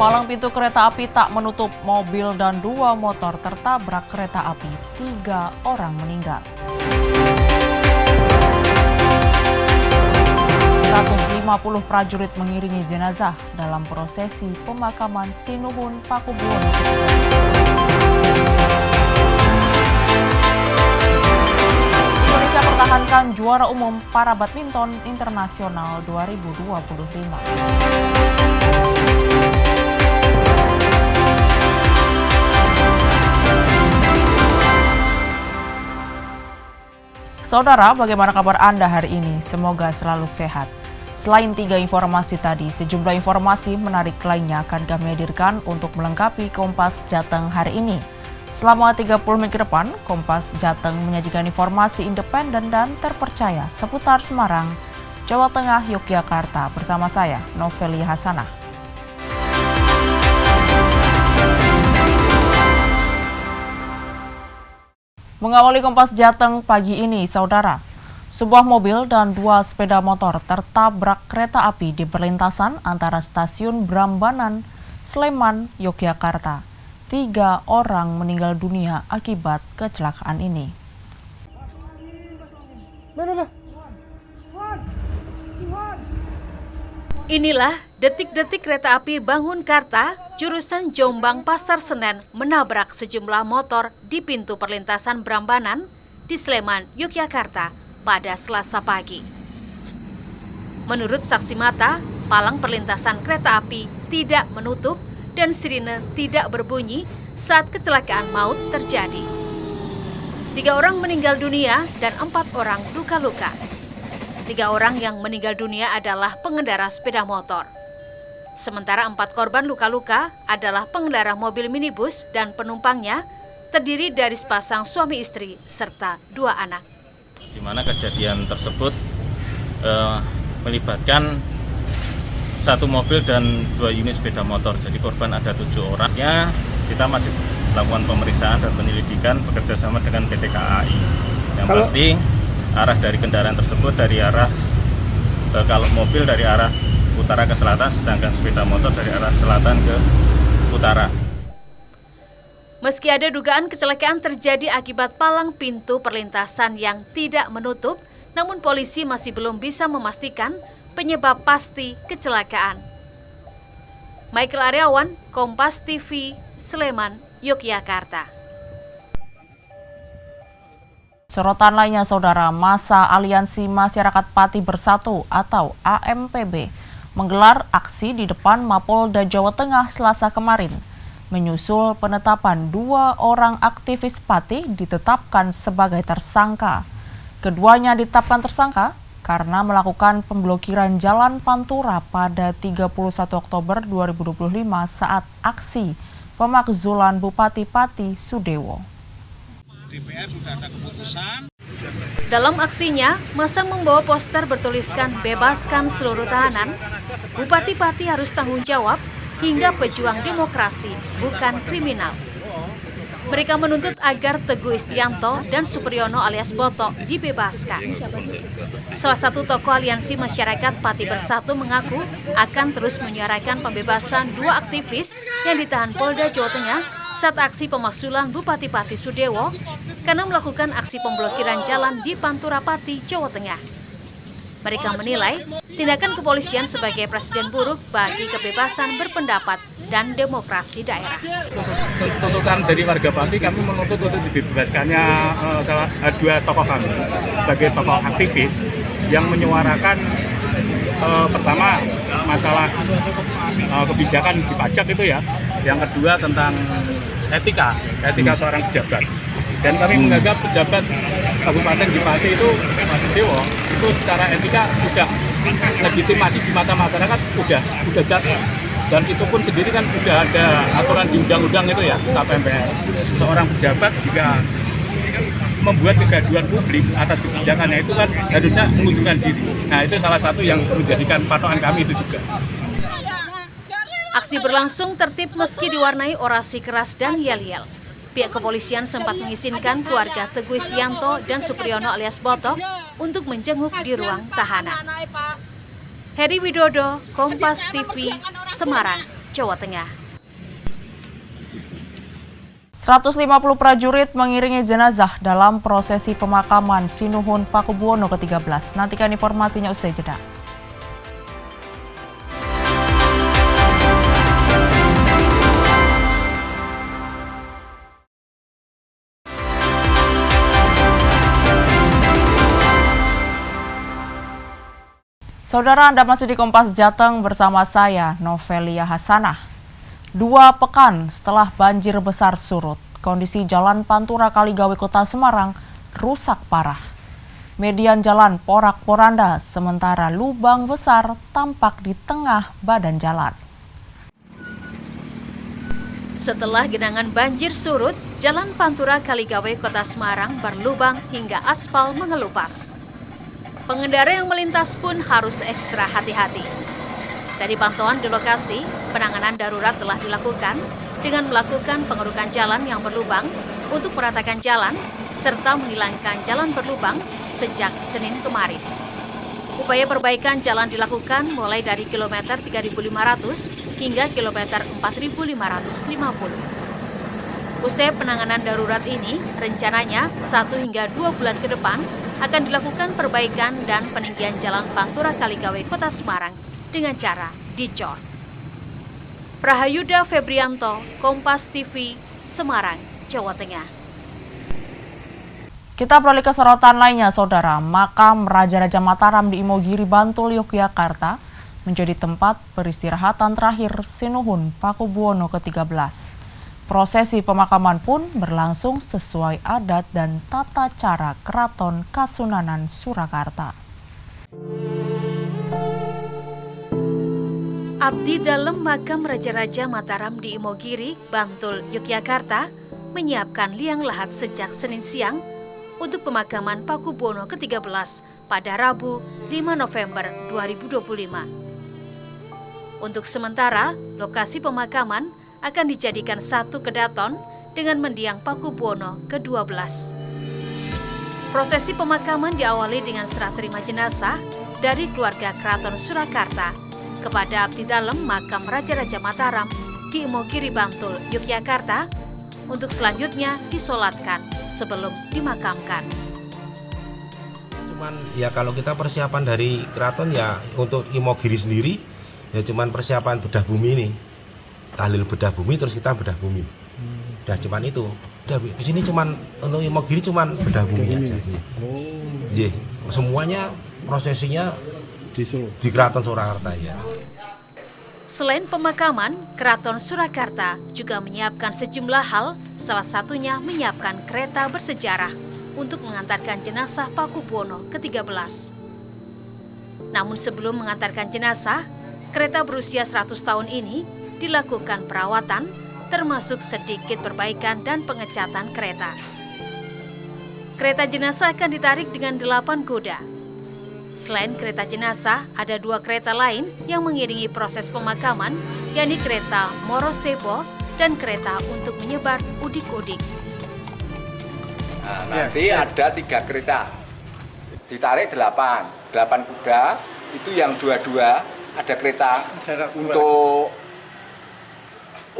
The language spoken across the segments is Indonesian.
Palang pintu kereta api tak menutup, mobil dan 2 motor tertabrak kereta api, 3 orang meninggal. 150 prajurit mengiringi jenazah dalam prosesi pemakaman Sinuhun Pakubuwono. Indonesia pertahankan juara umum para badminton internasional 2025. Saudara, bagaimana kabar Anda hari ini? Semoga selalu sehat. Selain 3 informasi tadi, sejumlah informasi menarik lainnya akan kami hadirkan untuk melengkapi Kompas Jateng hari ini. Selama 30 menit ke depan, Kompas Jateng menyajikan informasi independen dan terpercaya seputar Semarang, Jawa Tengah, Yogyakarta bersama saya, Noveli Hasanah. Mengawali Kompas Jateng pagi ini, saudara, sebuah mobil dan 2 sepeda motor tertabrak kereta api di perlintasan antara stasiun Brambanan, Sleman, Yogyakarta. 3 orang meninggal dunia akibat kecelakaan ini. Inilah detik-detik kereta api Bangunkarta jurusan Jombang Pasar Senen menabrak sejumlah motor di pintu perlintasan Brambanan di Sleman, Yogyakarta pada Selasa pagi. Menurut saksi mata, palang perlintasan kereta api tidak menutup dan sirine tidak berbunyi saat kecelakaan maut terjadi. 3 orang meninggal dunia dan 4 orang luka-luka. 3 orang yang meninggal dunia adalah pengendara sepeda motor. Sementara 4 korban luka-luka adalah pengendara mobil minibus dan penumpangnya, terdiri dari sepasang suami istri serta 2 anak. Di mana kejadian tersebut melibatkan 1 mobil dan 2 unit sepeda motor. Jadi korban ada 7 orangnya. Kita masih melakukan pemeriksaan dan penyelidikan bekerjasama dengan PT KAI. Yang pasti arah dari kendaraan tersebut dari arah kalau mobil dari arah utara ke selatan, sedangkan sepeda motor dari arah selatan ke utara. Meski ada dugaan kecelakaan terjadi akibat palang pintu perlintasan yang tidak menutup, namun polisi masih belum bisa memastikan penyebab pasti kecelakaan. Michael Aryawan, Kompas TV, Sleman, Yogyakarta. Sorotan lainnya, saudara, masa Aliansi Masyarakat Pati Bersatu atau AMPB menggelar aksi di depan Mapolda Jawa Tengah Selasa kemarin. Menyusul penetapan 2 orang aktivis Pati ditetapkan sebagai tersangka. Keduanya ditetapkan tersangka karena melakukan pemblokiran Jalan Pantura pada 31 Oktober 2025 saat aksi pemakzulan Bupati Pati Sudewo. DPR sudah ada keputusan. Dalam aksinya, massa membawa poster bertuliskan "Bebaskan seluruh tahanan", Bupati Pati harus tanggung jawab hingga pejuang demokrasi, bukan kriminal. Mereka menuntut agar Teguh Istianto dan Supriyono alias Boto dibebaskan. Salah satu tokoh Aliansi Masyarakat Pati Bersatu mengaku akan terus menyuarakan pembebasan 2 aktivis yang ditahan Polda Jawa Tengah saat aksi pemakzulan Bupati Pati Sudewo karena melakukan aksi pemblokiran jalan di Pantura Pati, Jawa Tengah. Mereka menilai tindakan kepolisian sebagai presiden buruk bagi kebebasan berpendapat dan demokrasi daerah. Tuntutan dari warga Pati, kami menuntut untuk dibebaskannya 2 tokoh kami sebagai tokoh aktivis yang menyuarakan pertama masalah kebijakan di pajak itu ya, yang kedua tentang etika seorang pejabat. Dan kami menganggap pejabat Kabupaten di Pati itu Dewo itu secara etika sudah legitimasi di mata masyarakat udah jatuh. Dan itu pun sendiri kan sudah ada aturan di undang-undang itu ya, KPMPR. Seorang pejabat jika membuat kegaduhan publik atas kebijakannya itu kan harusnya mengundurkan diri. Nah, itu salah satu yang menjadikan patokan kami itu juga. Aksi berlangsung tertib meski diwarnai orasi keras dan yel-yel. Pihak kepolisian sempat mengizinkan keluarga Teguh Istianto dan Supriyono alias Boto untuk menjenguk di ruang tahanan. Heri Widodo, Kompas TV, Semarang. Jawa Tengah. 150 prajurit mengiringi jenazah dalam prosesi pemakaman Sinuhun Pakubuwono ke-13. Nantikan informasinya usai jeda. Saudara, Anda masih di Kompas Jateng bersama saya, Novelia Hasanah. 2 pekan setelah banjir besar surut, kondisi Jalan Pantura Kaligawe Kota Semarang rusak parah. Median jalan porak-poranda, sementara lubang besar tampak di tengah badan jalan. Setelah genangan banjir surut, Jalan Pantura Kaligawe Kota Semarang berlubang hingga aspal mengelupas. Pengendara yang melintas pun harus ekstra hati-hati. Dari pantauan di lokasi, penanganan darurat telah dilakukan dengan melakukan pengerukan jalan yang berlubang untuk meratakan jalan serta menghilangkan jalan berlubang sejak Senin kemarin. Upaya perbaikan jalan dilakukan mulai dari kilometer 3.500 hingga kilometer 4.550. Usai penanganan darurat ini, rencananya 1 hingga 2 bulan ke depan akan dilakukan perbaikan dan peninggian Jalan Pantura Kaligawe Kota Semarang dengan cara dicor. Prahayuda Febrianto, Kompas TV, Semarang, Jawa Tengah. Kita beralih ke sorotan lainnya, Saudara. Makam Raja-Raja Mataram di Imogiri, Bantul, Yogyakarta menjadi tempat peristirahatan terakhir Sinuhun Pakubuwono ke-13. Prosesi pemakaman pun berlangsung sesuai adat dan tata cara Keraton Kasunanan Surakarta. Abdi dalam makam Raja-Raja Mataram di Imogiri, Bantul, Yogyakarta menyiapkan liang lahat sejak Senin siang untuk pemakaman Pakubuwono ke-13 pada Rabu 5 November 2025. Untuk sementara, lokasi pemakaman akan dijadikan satu kedaton dengan mendiang Pakubuwono ke-12. Prosesi pemakaman diawali dengan serah terima jenazah dari keluarga Keraton Surakarta kepada abdi dalam makam Raja-Raja Mataram di Imogiri, Bantul, Yogyakarta untuk selanjutnya disolatkan sebelum dimakamkan. Cuman ya kalau kita persiapan dari keraton ya untuk Imogiri sendiri ya cuman persiapan bedah bumi ini. Tahlil bedah bumi terus kita bedah bumi. Udah cuman itu. Udah di sini cuman untuk Imogiri cuman bedah bumi aja. Nggih, semuanya prosesinya di Keraton Surakarta ya. Selain pemakaman, Keraton Surakarta juga menyiapkan sejumlah hal, salah satunya menyiapkan kereta bersejarah untuk mengantarkan jenazah Pakubuwono ke-13. Namun sebelum mengantarkan jenazah, kereta berusia 100 tahun ini dilakukan perawatan, termasuk sedikit perbaikan dan pengecatan kereta. Kereta jenazah akan ditarik dengan 8 kuda. Selain kereta jenazah, ada 2 kereta lain yang mengiringi proses pemakaman, yakni kereta Morosebo dan kereta untuk menyebar udik-udik. Nah, nanti ada 3 kereta, ditarik 8 kuda, itu yang 2 ada kereta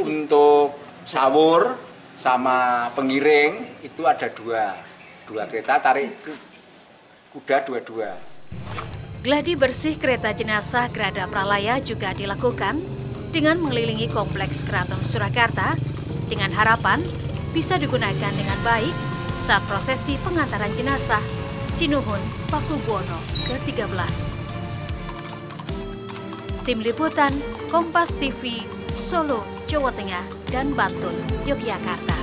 untuk sawur sama pengiring, itu ada 2 kereta tarik kuda 2. Gladi bersih kereta jenazah Grada Pralaya juga dilakukan dengan mengelilingi kompleks Keraton Surakarta dengan harapan bisa digunakan dengan baik saat prosesi pengantaran jenazah Sinuhun Pakubuwono ke-13. Tim Liputan Kompas TV, Solo, Jawa Tengah, dan Bantul, Yogyakarta.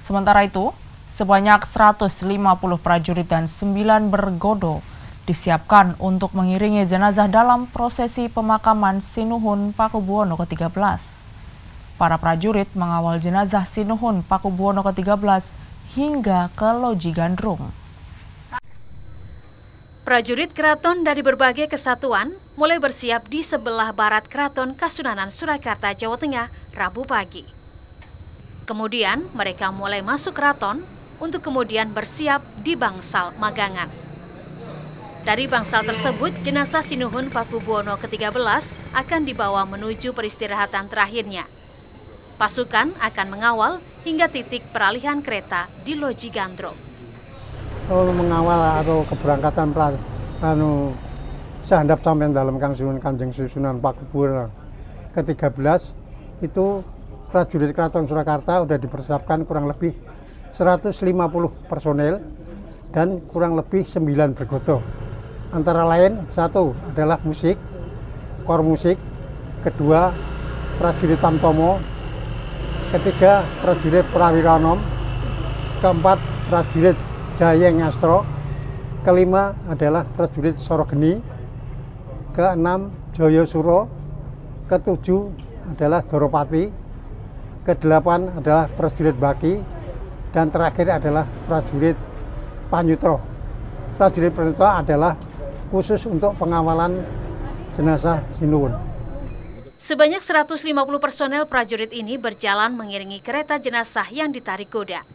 Sementara itu, sebanyak 150 prajurit dan 9 bergodo disiapkan untuk mengiringi jenazah dalam prosesi pemakaman Sinuhun Pakubuwono ke-13. Para prajurit mengawal jenazah Sinuhun Pakubuwono ke-13 hingga ke Loji Gandrung. Prajurit keraton dari berbagai kesatuan mulai bersiap di sebelah barat Keraton Kasunanan Surakarta, Jawa Tengah, Rabu pagi. Kemudian mereka mulai masuk keraton untuk kemudian bersiap di bangsal Magangan. Dari bangsal tersebut, jenazah Sinuhun Pakubuwono ke-13 akan dibawa menuju peristirahatan terakhirnya. Pasukan akan mengawal hingga titik peralihan kereta di Loji Gandrung. Kalau mengawal atau keberangkatan sehandap sampai dalam Kanjeng Susunan Pakubuwono ke-13 itu prajurit Keraton Surakarta sudah dipersiapkan kurang lebih 150 personel dan kurang lebih 9 bergoto. Antara lain, satu adalah musik, kor musik, kedua prajurit Tamtomo, ketiga prajurit Prawiranom, keempat prajurit Jayeng Astro, kelima adalah prajurit Sorogeni, keenam Joyo Suro, ketujuh adalah Doropati, kedelapan adalah prajurit Baki, dan terakhir adalah prajurit Panyutro. Prajurit Panyutro adalah khusus untuk pengawalan jenazah Sinuhun. Sebanyak 150 personel prajurit ini berjalan mengiringi kereta jenazah yang ditarik kuda.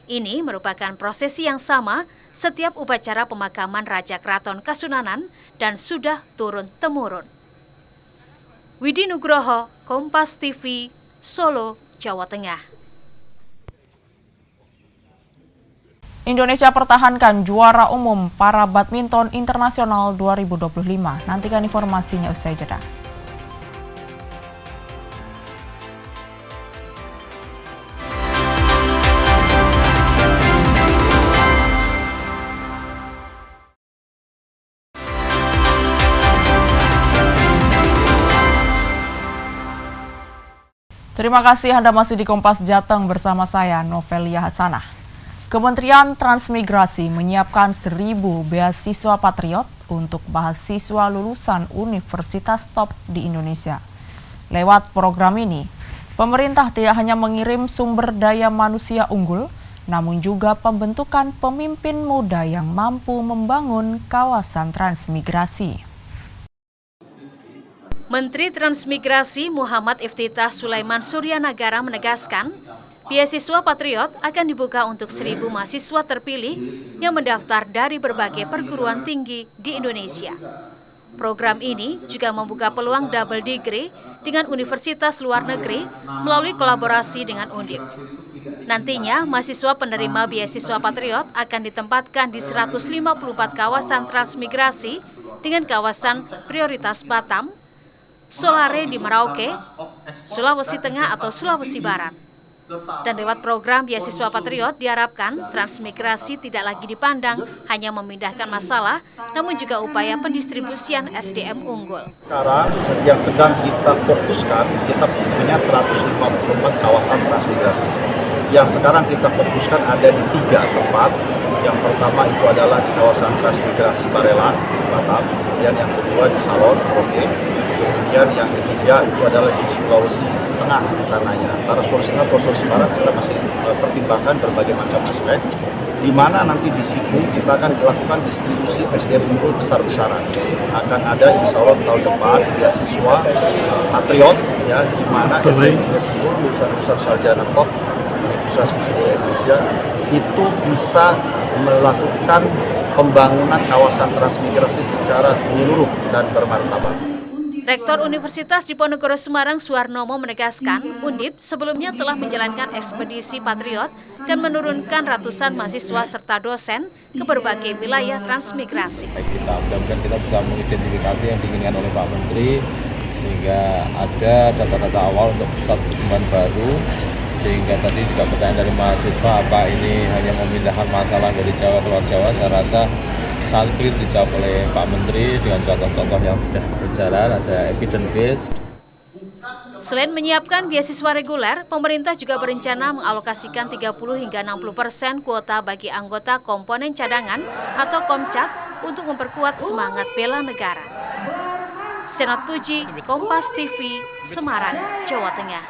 Ini merupakan prosesi yang sama setiap upacara pemakaman Raja Keraton Kasunanan dan sudah turun-temurun. Widi Nugroho, Kompas TV, Solo, Jawa Tengah. Indonesia pertahankan juara umum para badminton internasional 2025. Nantikan informasinya usai jeda. Terima kasih Anda masih di Kompas Jateng bersama saya, Novelia Hasanah. Kementerian Transmigrasi menyiapkan 1.000 beasiswa patriot untuk mahasiswa lulusan universitas top di Indonesia. Lewat program ini, pemerintah tidak hanya mengirim sumber daya manusia unggul, namun juga pembentukan pemimpin muda yang mampu membangun kawasan transmigrasi. Menteri Transmigrasi Muhammad Iftitah Sulaiman Suryanagara menegaskan, beasiswa Patriot akan dibuka untuk 1.000 mahasiswa terpilih yang mendaftar dari berbagai perguruan tinggi di Indonesia. Program ini juga membuka peluang double degree dengan universitas luar negeri melalui kolaborasi dengan Undip. Nantinya, mahasiswa penerima beasiswa Patriot akan ditempatkan di 154 kawasan transmigrasi dengan kawasan prioritas Batam, Solare di Merauke, Sulawesi Tengah atau Sulawesi Barat. Dan lewat program beasiswa Patriot diharapkan transmigrasi tidak lagi dipandang hanya memindahkan masalah, namun juga upaya pendistribusian SDM unggul. Sekarang yang sedang kita fokuskan, kita punya 154 kawasan transmigrasi. Yang sekarang kita fokuskan ada di 3 tempat. Yang pertama itu adalah di kawasan transmigrasi Barelang, Batam. Kemudian yang kedua di Salon, Merauke. Kemudian yang ketiga itu adalah di Sulawesi Tengah rencananya. Antara Sulawesi Tengah atau Sulawesi Barat kita masih pertimbangkan berbagai macam aspek. Di mana nanti di situ kita akan melakukan distribusi SDM unggul besar-besaran. Akan ada insya Allah tahun depan beasiswa Patriot, ya, di mana SDM unggul lulusan sarjana top Universitas Indonesia itu bisa melakukan pembangunan kawasan transmigrasi secara menyeluruh dan bermartabat. Rektor Universitas Diponegoro Semarang Suwarnomo menegaskan, Undip sebelumnya telah menjalankan ekspedisi Patriot dan menurunkan ratusan mahasiswa serta dosen ke berbagai wilayah transmigrasi. Mudah-mudahan kita bisa mengidentifikasi yang diinginkan oleh Pak Menteri, sehingga ada data-data awal untuk pusat pertumbuhan baru, sehingga tadi juga pertanyaan dari mahasiswa, apa ini hanya memindahkan masalah dari Jawa keluar Jawa, saya rasa sangat clear dijawab oleh Pak Menteri dengan contoh-contoh yang sudah berjalan, ada evidence based. Selain menyiapkan beasiswa reguler, pemerintah juga berencana mengalokasikan 30 hingga 60% kuota bagi anggota komponen cadangan atau Komcat untuk memperkuat semangat bela negara. Senat Puji, Kompas TV, Semarang, Jawa Tengah.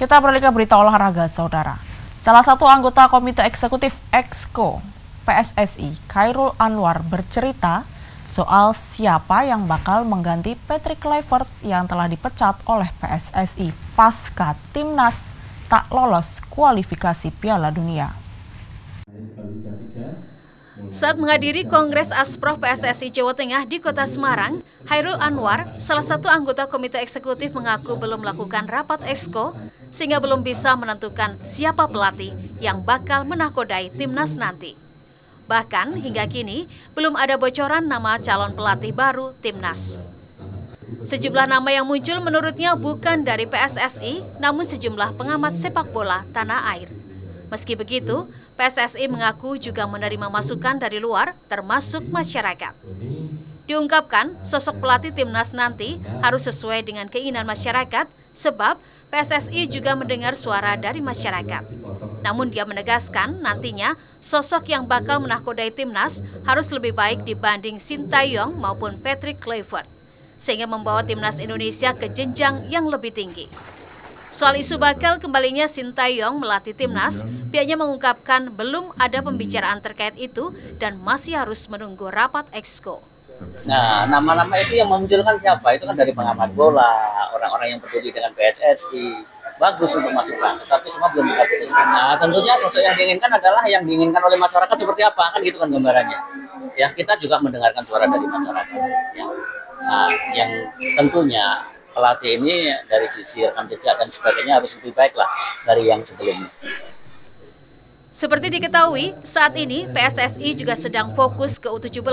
Kita beralih ke berita olahraga, Saudara. Salah satu anggota Komite Eksekutif Exco PSSI, Khairul Anwar, bercerita soal siapa yang bakal mengganti Patrick Kluivert yang telah dipecat oleh PSSI pasca Timnas tak lolos kualifikasi Piala Dunia. Saat menghadiri Kongres Asprof PSSI Jawa Tengah di Kota Semarang, Hairul Anwar, salah satu anggota Komite Eksekutif mengaku belum melakukan rapat exco sehingga belum bisa menentukan siapa pelatih yang bakal menakodai timnas nanti. Bahkan hingga kini belum ada bocoran nama calon pelatih baru timnas. Sejumlah nama yang muncul menurutnya bukan dari PSSI, namun sejumlah pengamat sepak bola tanah air. Meski begitu, PSSI mengaku juga menerima masukan dari luar, termasuk masyarakat. Diungkapkan, sosok pelatih timnas nanti harus sesuai dengan keinginan masyarakat, sebab PSSI juga mendengar suara dari masyarakat. Namun dia menegaskan nantinya sosok yang bakal menakodai timnas harus lebih baik dibanding Sintayong maupun Patrick Kluivert, sehingga membawa timnas Indonesia ke jenjang yang lebih tinggi. Soal isu bakal kembalinya Sintayong melatih timnas, pihaknya mengungkapkan belum ada pembicaraan terkait itu dan masih harus menunggu rapat exco. Nah, nama-nama itu yang memunculkan siapa? Itu kan dari pengamat bola, orang-orang yang peduli dengan PSSI. Bagus untuk masukan, tapi semua belum kita putuskan. Nah, tentunya sosok yang diinginkan adalah yang diinginkan oleh masyarakat seperti apa, kan gitu kan gambarannya. Ya, kita juga mendengarkan suara dari masyarakat. Ya. Nah, yang tentunya pelatih ini dari sisi rekam jejak dan sebagainya harus lebih baik lah dari yang sebelumnya. Seperti diketahui, saat ini PSSI juga sedang fokus ke U17,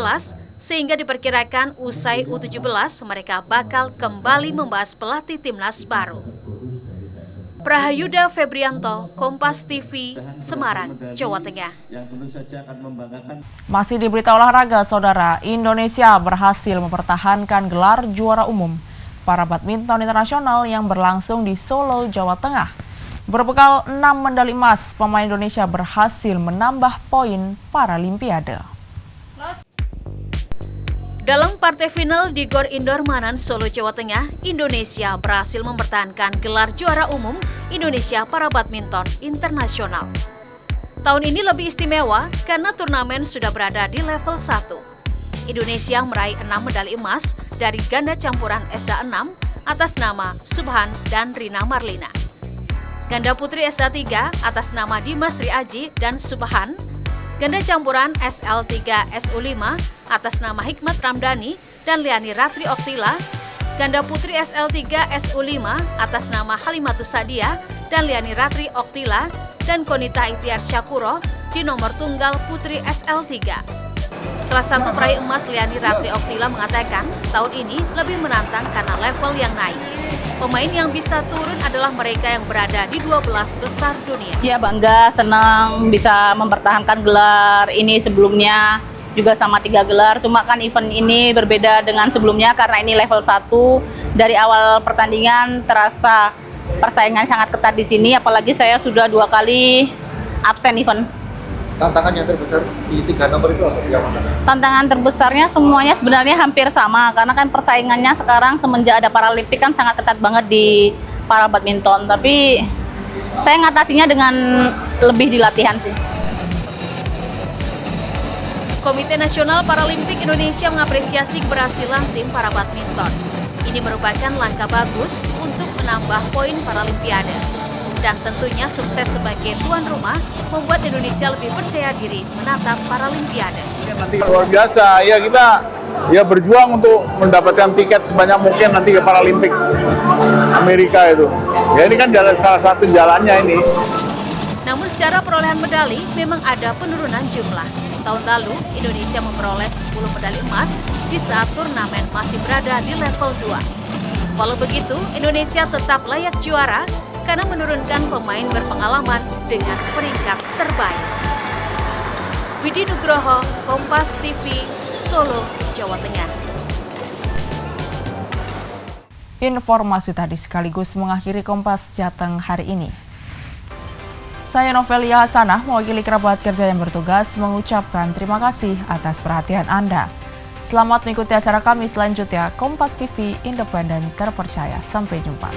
sehingga diperkirakan usai U17 mereka bakal kembali membahas pelatih timnas baru. Prahayuda Febrianto, Kompas TV, Semarang, Jawa Tengah. Masih di berita olahraga, Saudara, Indonesia berhasil mempertahankan gelar juara umum para badminton internasional yang berlangsung di Solo, Jawa Tengah. Berbekal 6 medali emas, pemain Indonesia berhasil menambah poin Paralimpiade. Dalam partai final di Gor Indoor Manan, Solo, Jawa Tengah, Indonesia berhasil mempertahankan gelar juara umum Indonesia para badminton internasional. Tahun ini lebih istimewa karena turnamen sudah berada di level 1. Indonesia meraih 6 medali emas dari ganda campuran SA6 atas nama Subhan dan Rina Marlina. Ganda putri SA3 atas nama Dimas Tri Aji dan Subhan. Ganda campuran SL3 SU5 atas nama Hikmat Ramdhani dan Liani Ratri Oktila. Ganda putri SL3 SU5 atas nama Halimatus Sadia dan Liani Ratri Oktila dan Konita Itiar Syakuro di nomor tunggal putri SL3. Salah satu peraih emas Liani Ratri Oktila mengatakan tahun ini lebih menantang karena level yang naik. Pemain yang bisa turun adalah mereka yang berada di 12 besar dunia. Ya, bangga, senang bisa mempertahankan gelar ini. Sebelumnya juga sama 3 gelar, cuma kan event ini berbeda dengan sebelumnya karena ini level 1. Dari awal pertandingan terasa persaingan sangat ketat di sini, apalagi saya sudah 2 kali absen event. Tantangan yang terbesar di 3 nomor itu apa? Tantangan terbesarnya semuanya sebenarnya hampir sama, karena kan persaingannya sekarang semenjak ada Paralimpik kan sangat ketat banget di para badminton. Tapi saya ngatasinya dengan lebih di latihan sih. Komite Nasional Paralimpik Indonesia mengapresiasi keberhasilan tim para badminton. Ini merupakan langkah bagus untuk menambah poin Paralimpiade. Dan tentunya sukses sebagai tuan rumah membuat Indonesia lebih percaya diri menatap Paralimpiade. Luar biasa, ya kita berjuang untuk mendapatkan tiket sebanyak mungkin nanti ke Paralimpik Amerika itu. Ya ini kan salah satu jalannya ini. Namun secara perolehan medali memang ada penurunan jumlah. Tahun lalu Indonesia memperoleh 10 medali emas di saat turnamen masih berada di level 2. Walau begitu, Indonesia tetap layak juara karena menurunkan pemain berpengalaman dengan peringkat terbaik. Widi Nugroho, Kompas TV, Solo, Jawa Tengah. Informasi tadi sekaligus mengakhiri Kompas Jateng hari ini. Saya Novelia Hasanah, mewakili kerabat kerja yang bertugas, mengucapkan terima kasih atas perhatian Anda. Selamat mengikuti acara kami selanjutnya, Kompas TV, independen, terpercaya. Sampai jumpa.